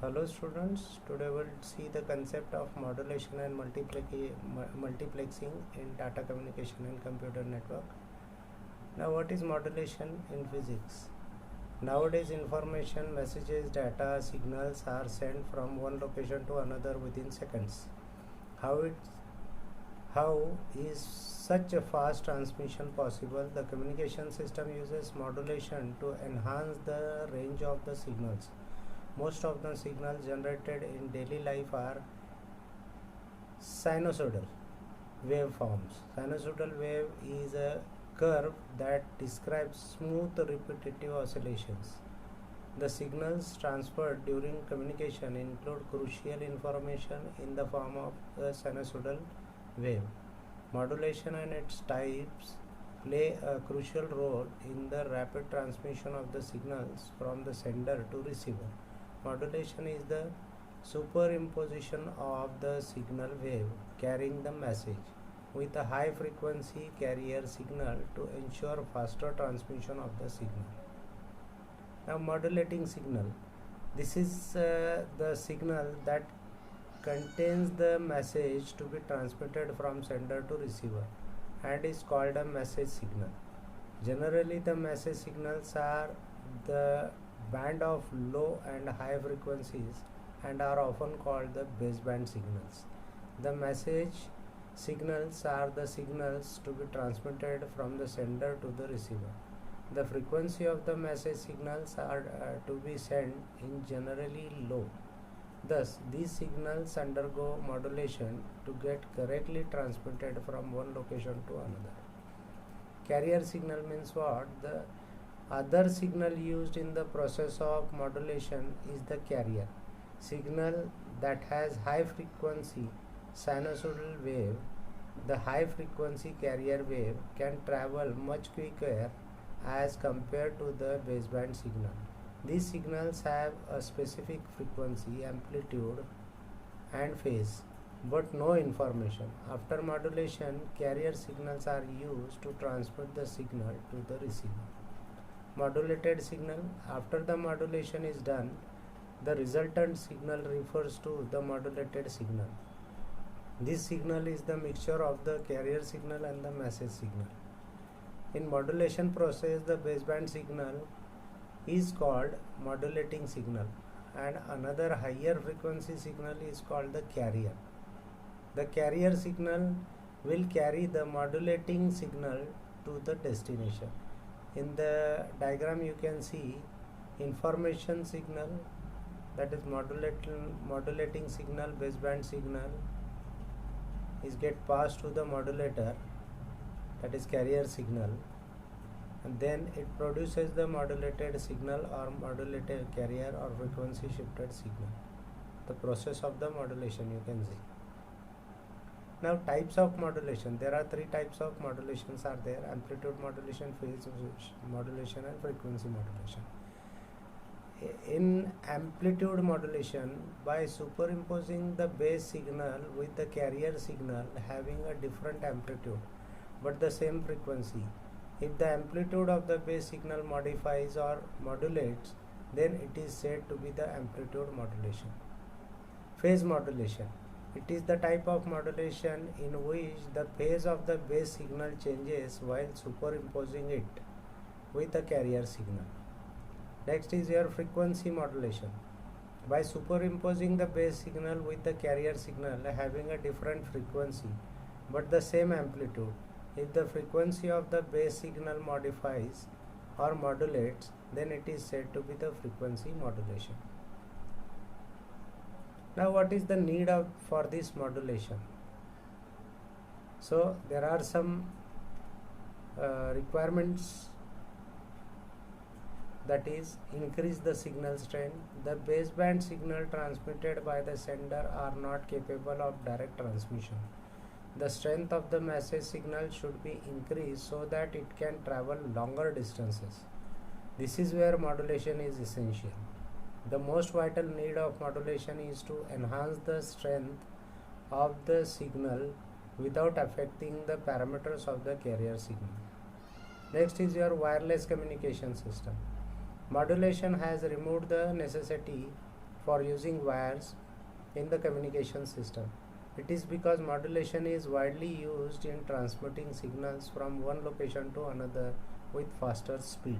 Hello students, today we'll see the concept of modulation and multiplexing in data communication and computer network. Now what is modulation in physics? Nowadays information, messages, data, signals are sent from one location to another within seconds. How is such a fast transmission possible? The communication system uses modulation to enhance the range of the signals. Most of the signals generated in daily life are sinusoidal waveforms. Sinusoidal wave is a curve that describes smooth repetitive oscillations. The signals transferred during communication include crucial information in the form of a sinusoidal wave. Modulation and its types play a crucial role in the rapid transmission of the signals from the sender to receiver. Modulation is the superimposition of the signal wave carrying the message with a high frequency carrier signal to ensure faster transmission of the signal. Now modulating signal. This is the signal that contains the message to be transmitted from sender to receiver and is called a message signal. Generally the message signals are the band of low and high frequencies and are often called the baseband signals. The message signals are the signals to be transmitted from the sender to the receiver. The frequency of the message signals are to be sent in generally low. Thus, these signals undergo modulation to get correctly transmitted from one location to another. Carrier signal means what? The other signal used in the process of modulation is the carrier signal that has high frequency sinusoidal wave. The high frequency carrier wave can travel much quicker as compared to the baseband signal. These signals have a specific frequency, amplitude and phase, but no information. After modulation, carrier signals are used to transmit the signal to the receiver. Modulated signal. After the modulation is done, the resultant signal refers to the modulated signal. This signal is the mixture of the carrier signal and the message signal. In modulation process, the baseband signal is called modulating signal and another higher frequency signal is called the carrier. The carrier signal will carry the modulating signal to the destination. In the diagram you can see information signal, that is modulating signal, baseband signal is get passed to the modulator, that is carrier signal, and then it produces the modulated signal or modulated carrier or frequency shifted signal. The process of the modulation you can see. Now types of modulation. There are three types of modulations are there: amplitude modulation, phase modulation and frequency modulation. In amplitude modulation, by superimposing the base signal with the carrier signal having a different amplitude but the same frequency, if the amplitude of the base signal modifies or modulates, then it is said to be the amplitude modulation. Phase modulation. It is the type of modulation in which the phase of the base signal changes while superimposing it with a carrier signal. Next is your frequency modulation. By superimposing the base signal with the carrier signal having a different frequency but the same amplitude, if the frequency of the base signal modifies or modulates, then it is said to be the frequency modulation. Now what is the need for this modulation? So there are some requirements, that is increase the signal strength. The baseband signal transmitted by the sender are not capable of direct transmission. The strength of the message signal should be increased so that it can travel longer distances. This is where modulation is essential. The most vital need of modulation is to enhance the strength of the signal without affecting the parameters of the carrier signal. Next is your wireless communication system. Modulation has removed the necessity for using wires in the communication system. It is because modulation is widely used in transmitting signals from one location to another with faster speed.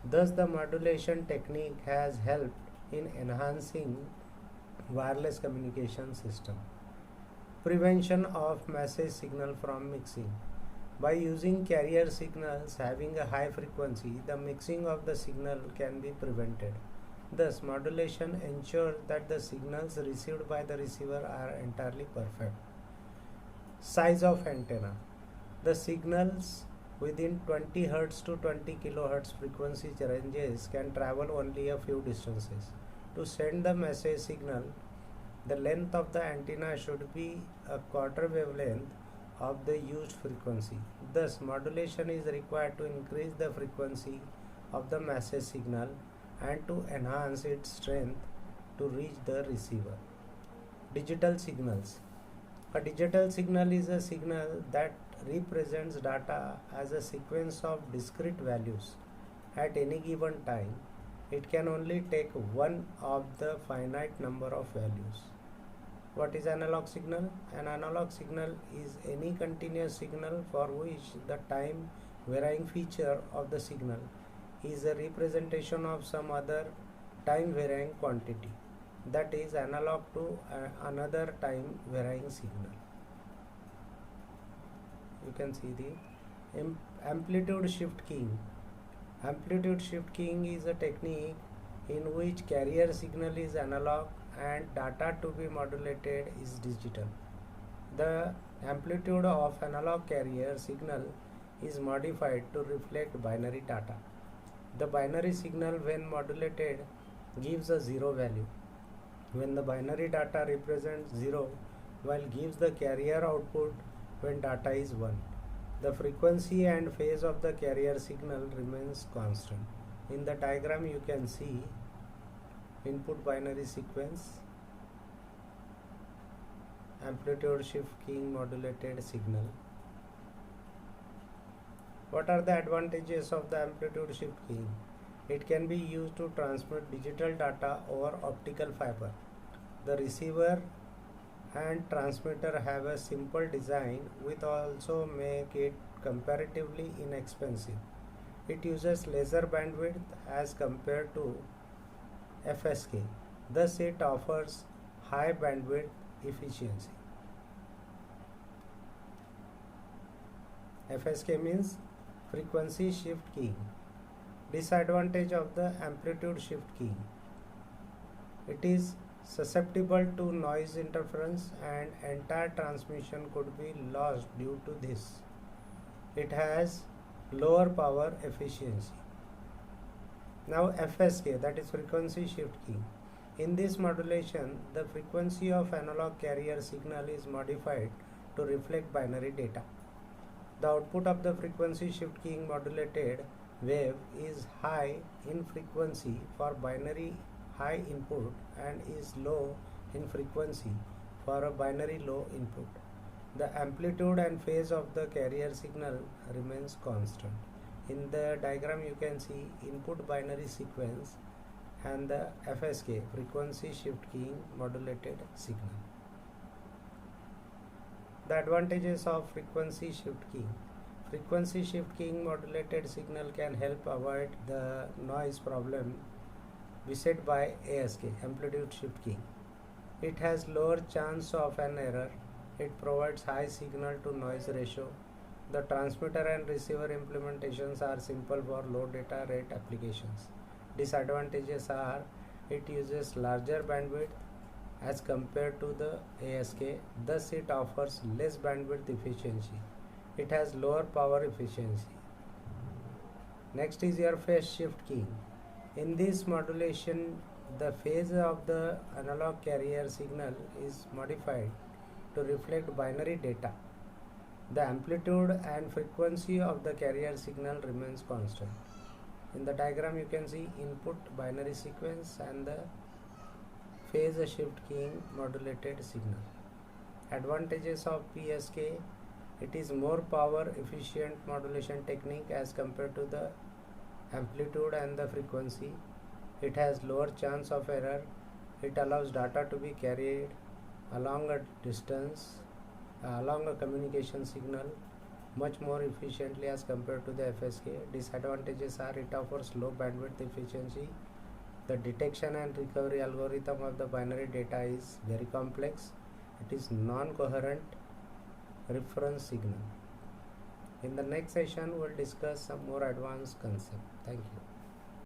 Thus, the modulation technique has helped in enhancing wireless communication system. Prevention of message signal from mixing. By using carrier signals having a high frequency, the mixing of the signal can be prevented. Thus, modulation ensures that the signals received by the receiver are entirely perfect. Size of antenna. The signals within 20 Hz to 20 kHz frequency ranges can travel only a few distances. To send the message signal, the length of the antenna should be a quarter wavelength of the used frequency. Thus, modulation is required to increase the frequency of the message signal and to enhance its strength to reach the receiver. Digital signals. A digital signal is a signal that represents data as a sequence of discrete values at any given time. It can only take one of the finite number of values. What is analog signal? An analog signal is any continuous signal for which the time varying feature of the signal is a representation of some other time varying quantity, that is analog to another time varying signal. You can see the amplitude shift keying. Amplitude shift keying is a technique in which carrier signal is analog and data to be modulated is digital. The amplitude of analog carrier signal is modified to reflect binary data. The binary signal when modulated gives a 0 value. When the binary data represents 0, while gives the carrier output when data is 1. The frequency and phase of the carrier signal remains constant. In the diagram you can see input binary sequence, amplitude shift keying modulated signal. What are the advantages of the amplitude shift keying? It can be used to transmit digital data over optical fiber. The receiver and transmitter have a simple design which also make it comparatively inexpensive. It uses lesser bandwidth as compared to FSK. Thus, it offers high bandwidth efficiency. FSK means frequency shift keying. Disadvantage of the amplitude shift keying. It is susceptible to noise interference and entire transmission could be lost due to this. It has lower power efficiency. Now FSK, that is frequency shift keying. In this modulation, the frequency of analog carrier signal is modified to reflect binary data. The output of the frequency shift keying modulated wave is high in frequency for binary high input and is low in frequency for a binary low input. The amplitude and phase of the carrier signal remains constant. In the diagram you can see input binary sequence and the FSK, frequency shift keying modulated signal. The advantages of frequency shift keying. Frequency shift keying modulated signal can help avoid the noise problem beset by ASK, amplitude shift keying. It has lower chance of an error. It provides high signal to noise ratio. The transmitter and receiver implementations are simple for low data rate applications. Disadvantages are it uses larger bandwidth as compared to the ASK, thus it offers less bandwidth efficiency. It has lower power efficiency. Next is your phase shift keying. In this modulation, the phase of the analog carrier signal is modified to reflect binary data. The amplitude and frequency of the carrier signal remains constant. In the diagram you can see input binary sequence and the phase shift keying modulated signal. Advantages of PSK. It is more power efficient modulation technique as compared to the amplitude and the frequency. It has lower chance of error. It allows data to be carried along a distance, along a communication signal much more efficiently as compared to the FSK. Disadvantages are it offers low bandwidth efficiency. The detection and recovery algorithm of the binary data is very complex. It is non-coherent reference signal. In the next session, we'll discuss some more advanced concepts. Thank you.